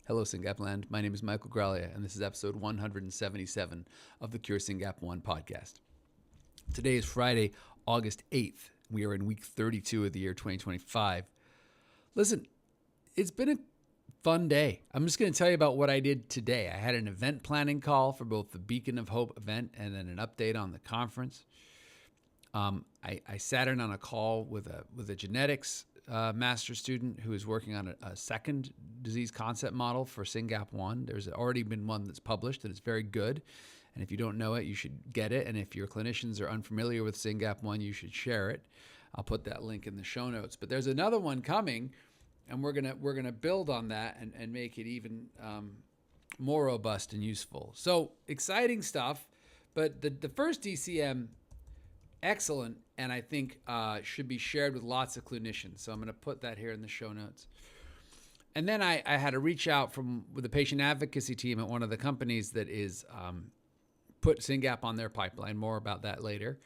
Hello, SynGAP land. My name is Michael Graglia, and this is episode 177 of the Cure SynGAP 1 podcast. Today is Friday, August 8th. We are in week 32 of the year 2025. Listen, it's been a fun day. I'm just going to tell you about what I did today. I had an event planning call for both the Beacon of Hope event and then an update on the conference. I sat in on a call with a genetics master student who is working on a second disease concept model for SynGAP 1. There's already been one that's published and it's very good. And if you don't know it, you should get it. And if your clinicians are unfamiliar with SynGAP 1, you should share it. I'll put that link in the show notes. But there's another one coming, and we're gonna build on that and make it even more robust and useful. So exciting stuff. But the first DCM, excellent, and I think should be shared with lots of clinicians. So I'm going to put that here in the show notes. And then I had a reach out with the patient advocacy team at one of the companies that is put SynGAP on their pipeline. More about that later.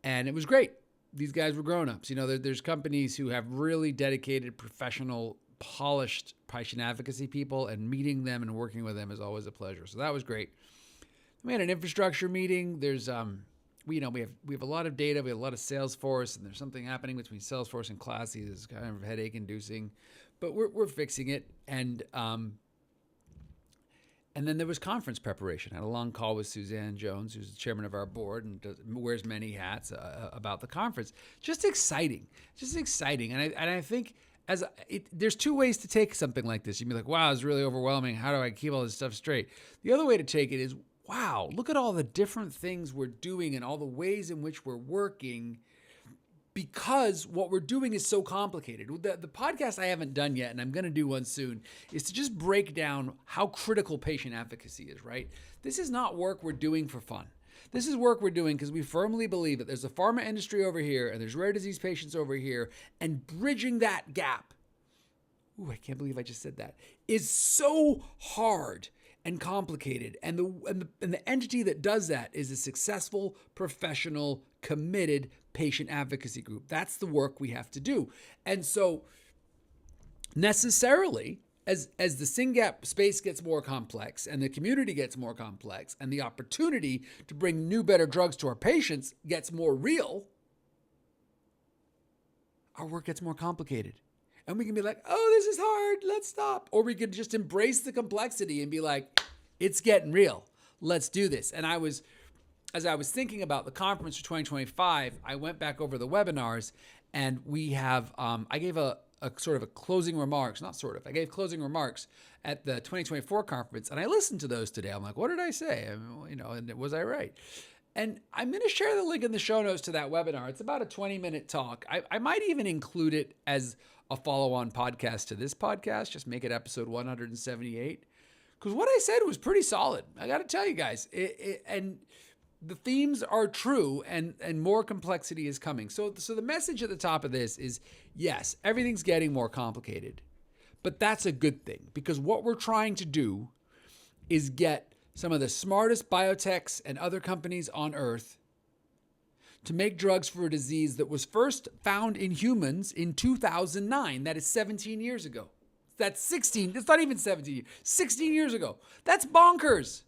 And it was great. These guys were grown-ups. You know, there's companies who have really dedicated, professional, polished patient advocacy people, and meeting them and working with them is always a pleasure. So that was great. We had an infrastructure meeting. There's we have a lot of data. We have a lot of Salesforce, and there's something happening between Salesforce and Classy that's kind of headache-inducing, but we're fixing it. And then there was conference preparation. I had a long call with Suzanne Jones, who's the chairman of our board and wears many hats about the conference. Just exciting. And I think there's two ways to take something like this. You'd be like, wow, it's really overwhelming. How do I keep all this stuff straight? The other way to take it is, wow, look at all the different things we're doing and all the ways in which we're working, because what we're doing is so complicated. The podcast I haven't done yet, and I'm going to do one soon, is to just break down how critical patient advocacy is, right? This is not work we're doing for fun. This is work we're doing because we firmly believe that there's a pharma industry over here and there's rare disease patients over here, and bridging that gap, I can't believe I just said that, is so hard and complicated. And the entity that does that is a successful, professional, committed patient advocacy group. That's the work we have to do. And so necessarily, as the SynGAP space gets more complex and the community gets more complex and the opportunity to bring new, better drugs to our patients gets more real, our work gets more complicated. And we can be like, oh, this is hard, let's stop. Or we could just embrace the complexity and be like, it's getting real, let's do this. And as I was thinking about the conference for 2025, I went back over the webinars, and we have, I gave a sort of a closing remarks, I gave closing remarks at the 2024 conference, and I listened to those today. I'm like, what did I say? And was I right? And I'm going to share the link in the show notes to that webinar. It's about a 20-minute talk. I might even include it as a follow-on podcast to this podcast, just make it episode 178. Because what I said was pretty solid. I got to tell you guys. And the themes are true, and more complexity is coming. So the message at the top of this is, yes, everything's getting more complicated. But that's a good thing, because what we're trying to do is get some of the smartest biotechs and other companies on earth to make drugs for a disease that was first found in humans in 2009. That is 17 years ago. That's 16. It's not even 17 years. 16 years ago. That's bonkers.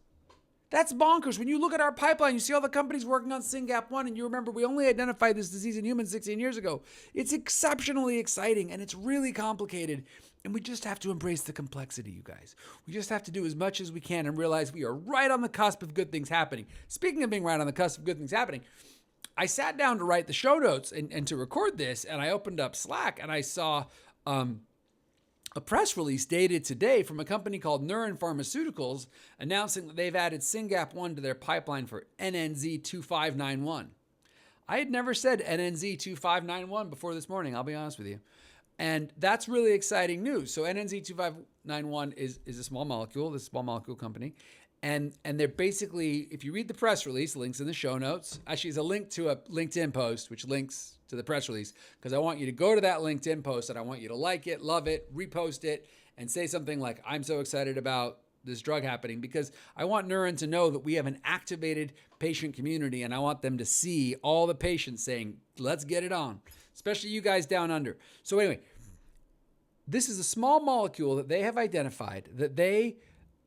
That's bonkers. When you look at our pipeline, you see all the companies working on SynGAP 1, and you remember we only identified this disease in humans 16 years ago. It's exceptionally exciting, and it's really complicated. And we just have to embrace the complexity, you guys. We just have to do as much as we can and realize we are right on the cusp of good things happening. Speaking of being right on the cusp of good things happening, I sat down to write the show notes and to record this, and I opened up Slack, and I saw a press release dated today from a company called Neuren Pharmaceuticals announcing that they've added SynGAP 1 to their pipeline for NNZ2591. I had never said NNZ2591 before this morning, I'll be honest with you. And that's really exciting news. So NNZ2591 is a small molecule, this small molecule company. And they're basically, if you read the press release, links in the show notes. Actually, there's a link to a LinkedIn post, which links to the press release, because I want you to go to that LinkedIn post and I want you to like it, love it, repost it, and say something like, I'm so excited about this drug happening, because I want Neuren to know that we have an activated patient community, and I want them to see all the patients saying, let's get it on, especially you guys down under. So anyway, this is a small molecule that they have identified that they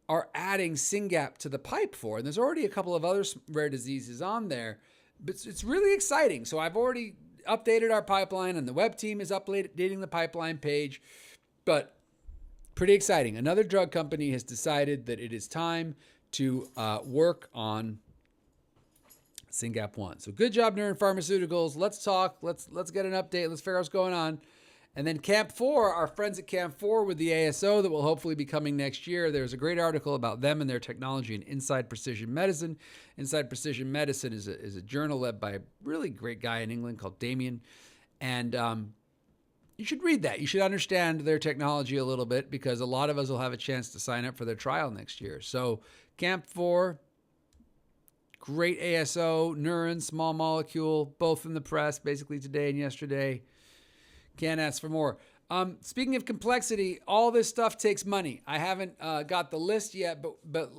are adding SynGAP to the pipe for. And there's already a couple of other rare diseases on there, but it's really exciting. So I've already updated our pipeline, and the web team is updating the pipeline page, but pretty exciting. Another drug company has decided that it is time to work on SynGAP1. So good job, Neuren Pharmaceuticals. Let's talk. Let's get an update. Let's figure out what's going on. And then Camp 4, our friends at Camp 4 with the ASO that will hopefully be coming next year. There's a great article about them and their technology in Inside Precision Medicine. Inside Precision Medicine is a journal led by a really great guy in England called Damien. And you should read that. You should understand their technology a little bit, because a lot of us will have a chance to sign up for their trial next year. So Camp 4, great ASO, Neuren, small molecule, both in the press basically today and yesterday. Can't ask for more. Speaking of complexity, all this stuff takes money. I haven't got the list yet, but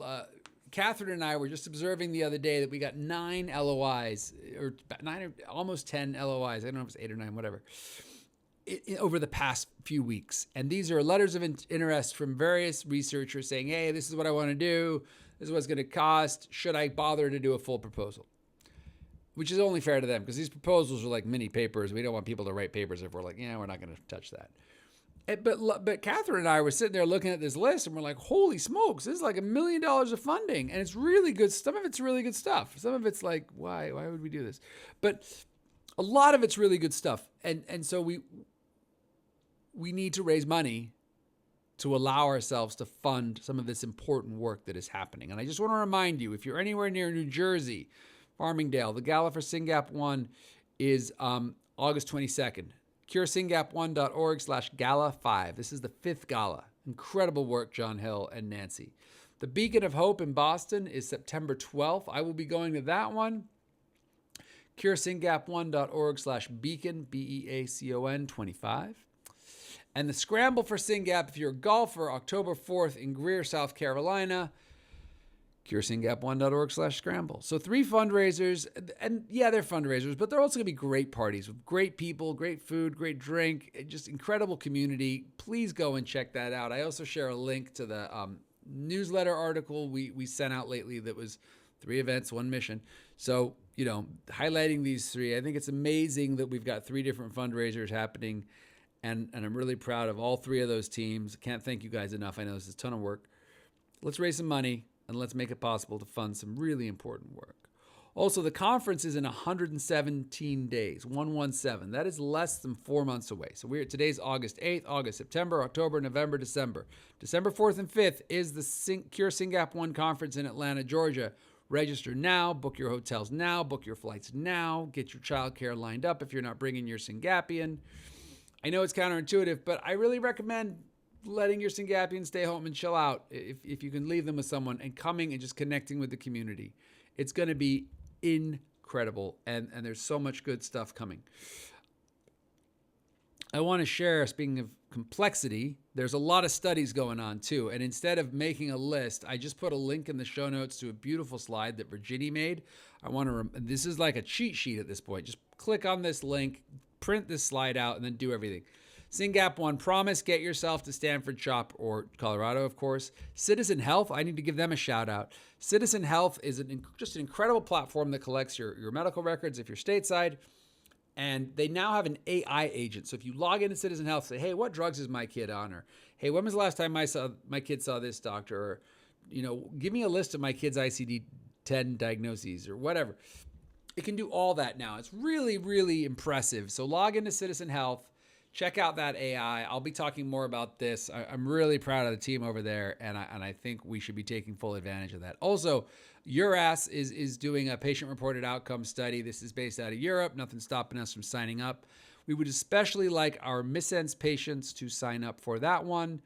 Catherine and I were just observing the other day that we got 9 LOIs, or 9 or almost 10 LOIs. I don't know if it's 8 or 9, whatever, over the past few weeks. And these are letters of interest from various researchers saying, hey, this is what I want to do. This is what it's going to cost. Should I bother to do a full proposal? Which is only fair to them, because these proposals are like mini papers. We don't want people to write papers if we're like, yeah, we're not going to touch that. But Catherine and I were sitting there looking at this list, and we're like, holy smokes, this is like $1 million of funding. And it's really good. Some of it's really good stuff. Some of it's like, why would we do this? But a lot of it's really good stuff. And so we need to raise money to allow ourselves to fund some of this important work that is happening. And I just want to remind you, if you're anywhere near New Jersey, Farmingdale, the Gala for SynGAP 1 is August 22nd. CureSynGAP1.org/Gala5. This is the 5th Gala. Incredible work, John Hill and Nancy. The Beacon of Hope in Boston is September 12th. I will be going to that one. CureSynGAP1.org/Beacon, BEACON 25. And the Scramble for SynGAP, if you're a golfer, October 4th in Greer, South Carolina. CureSynGAP1.org/Scramble. So 3 fundraisers, and yeah, they're fundraisers, but they're also going to be great parties with great people, great food, great drink, just incredible community. Please go and check that out. I also share a link to the newsletter article we sent out lately that was 3 events, 1 mission. So, highlighting these 3, I think it's amazing that we've got 3 different fundraisers happening, and I'm really proud of all 3 of those teams. Can't thank you guys enough. I know this is a ton of work. Let's raise some money, and let's make it possible to fund some really important work. Also, the conference is in 117 days, 117. That is less than 4 months away. So today's August 8th, August, September, October, November, December. December 4th and 5th is the Cure SynGAP 1 conference in Atlanta, Georgia. Register now, book your hotels now, book your flights now, get your childcare lined up if you're not bringing your SynGAPian. I know it's counterintuitive, but I really recommend letting your SynGAPian stay home and chill out if you can leave them with someone, and coming and just connecting with the community. It's going to be incredible, and there's so much good stuff coming. I want to share, speaking of complexity, there's a lot of studies going on too, and instead of making a list, I just put a link in the show notes to a beautiful slide that Virginie made. This is like a cheat sheet at this point. Just click on this link, print this slide out, and then do everything. SynGAP 1 Promise, get yourself to Stanford, CHOP, or Colorado, of course. Citizen Health, I need to give them a shout out. Citizen Health is just an incredible platform that collects your medical records if you're stateside. And they now have an AI agent. So if you log into Citizen Health, say, hey, what drugs is my kid on? Or, hey, when was the last time my kid saw this doctor? Or, give me a list of my kid's ICD-10 diagnoses or whatever. It can do all that now. It's really, really impressive. So log into Citizen Health. Check out that AI. I'll be talking more about this. I'm really proud of the team over there, and I think we should be taking full advantage of that. Also, URAS is doing a patient-reported outcome study. This is based out of Europe. Nothing's stopping us from signing up. We would especially like our missense patients to sign up for that one.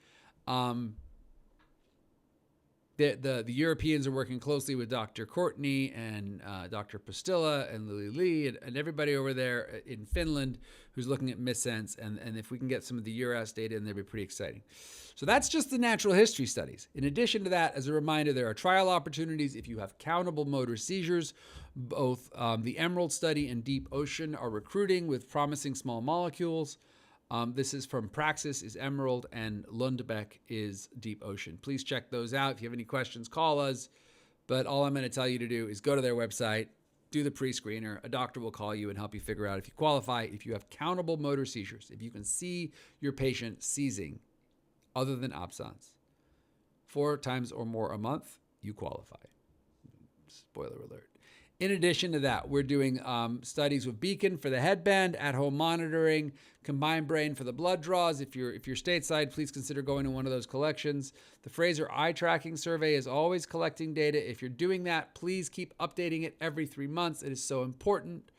The Europeans are working closely with Dr. Courtney and Dr. Pastilla and Lily Lee and everybody over there in Finland who's looking at missense. And if we can get some of the URAS data in there, it'd be pretty exciting. So that's just the natural history studies. In addition to that, as a reminder, there are trial opportunities if you have countable motor seizures. Both the Emerald study and Deep Ocean are recruiting with promising small molecules. This is from Praxis is Emerald, and Lundbeck is Deep Ocean. Please check those out. If you have any questions, call us. But all I'm going to tell you to do is go to their website, do the pre-screener. A doctor will call you and help you figure out if you qualify, if you have countable motor seizures, if you can see your patient seizing other than absence 4 times or more a month, you qualify. Spoiler alert. In addition to that, we're doing studies with Beacon for the headband, at-home monitoring, Combined Brain for the blood draws. If you're stateside, please consider going to one of those collections. The Fraser Eye Tracking Survey is always collecting data. If you're doing that, please keep updating it every 3 months. It is so important.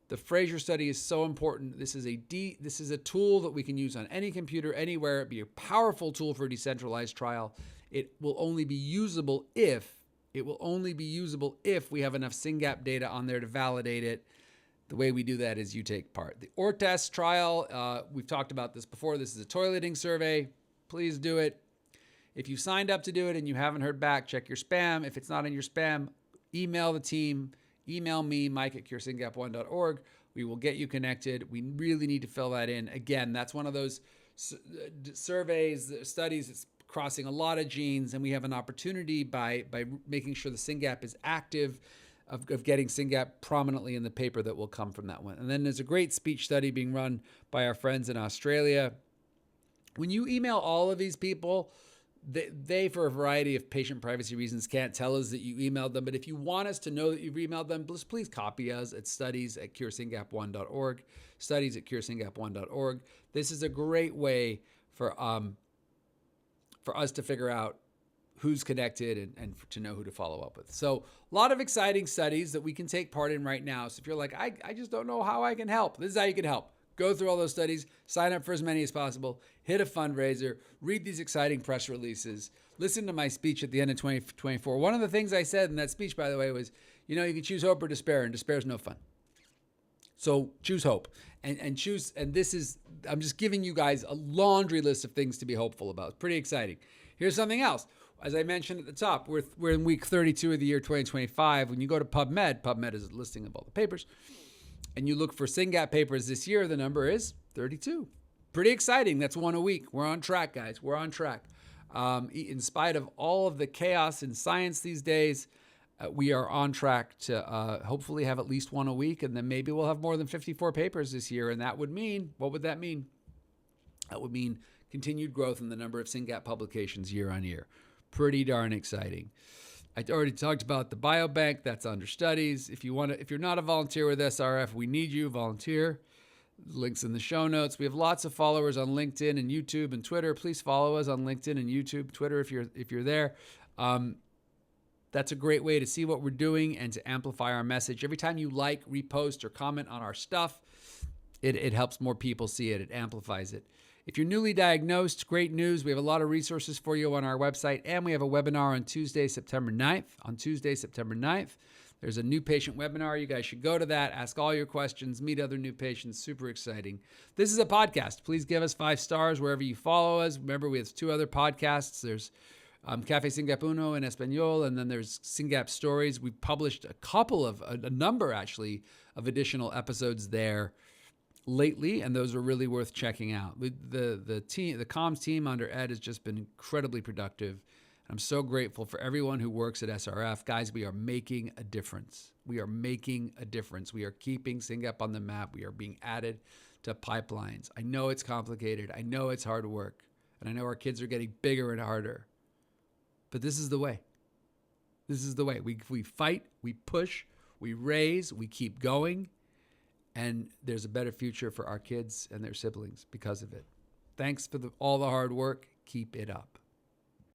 The Fraser study is so important. This is a tool that we can use on any computer, anywhere. It'd be a powerful tool for a decentralized trial. It will only be usable if we have enough SynGAP data on there to validate it. The way we do that is you take part. The ORTES trial, we've talked about this before. This is a toileting survey. Please do it. If you signed up to do it and you haven't heard back, check your spam. If it's not in your spam, email the team. Email me, mike@curesyngap1.org. We will get you connected. We really need to fill that in. Again, that's one of those surveys, studies that's crossing a lot of genes, and we have an opportunity by making sure the SynGAP is active, of getting SynGAP prominently in the paper that will come from that one. And then there's a great speech study being run by our friends in Australia. When you email all of these people, they for a variety of patient privacy reasons, can't tell us that you emailed them. But if you want us to know that you've emailed them, please copy us at studies@curesyngap1.org, studies@curesyngap1.org. This is a great way for us to figure out who's connected and to know who to follow up with. So a lot of exciting studies that we can take part in right now. So if you're like, I just don't know how I can help, this is how you can help. Go through all those studies, sign up for as many as possible, hit a fundraiser, read these exciting press releases, listen to my speech at the end of 2024. One of the things I said in that speech, by the way, was, you can choose hope or despair, and despair is no fun. So choose hope and choose. And I'm just giving you guys a laundry list of things to be hopeful about. It's pretty exciting. Here's something else. As I mentioned at the top, we're in week 32 of the year 2025. When you go to Pubmed is a listing of all the papers, and you look for SynGAP papers this year, the number is 32. Pretty exciting. That's one a week. We're on track, guys. We're on track. In spite of all of the chaos in science these days, we are on track to hopefully have at least one a week, and then maybe we'll have more than 54 papers this year. And that would mean, what would that mean? That would mean continued growth in the number of SynGAP publications year on year. Pretty darn exciting. I already talked about the BIOBANK. That's under studies. If you're not a volunteer with SRF, we need you. Volunteer. Links in the show notes. We have lots of followers on LinkedIn and YouTube and Twitter. Please follow us on LinkedIn and YouTube, Twitter if you're there. That's a great way to see what we're doing and to amplify our message. Every time you like, repost, or comment on our stuff, it helps more people see it. It amplifies it. If you're newly diagnosed, great news. We have a lot of resources for you on our website, and we have a webinar on Tuesday, September 9th. There's a new patient webinar. You guys should go to that, ask all your questions, meet other new patients. Super exciting. This is a podcast. Please give us 5 stars wherever you follow us. Remember, we have 2 other podcasts. There's Café SynGAP Uno in Espanol, and then there's SynGAP Stories. We published a number actually of additional episodes there lately, and those are really worth checking out. The comms team under Ed has just been incredibly productive. I'm so grateful for everyone who works at SRF. Guys, we are making a difference. We are making a difference. We are keeping SynGAP on the map. We are being added to pipelines. I know it's complicated. I know it's hard work. And I know our kids are getting bigger and harder. But this is the way. This is the way. We fight, we push, we raise, we keep going. And there's a better future for our kids and their siblings because of it. Thanks for all the hard work. Keep it up.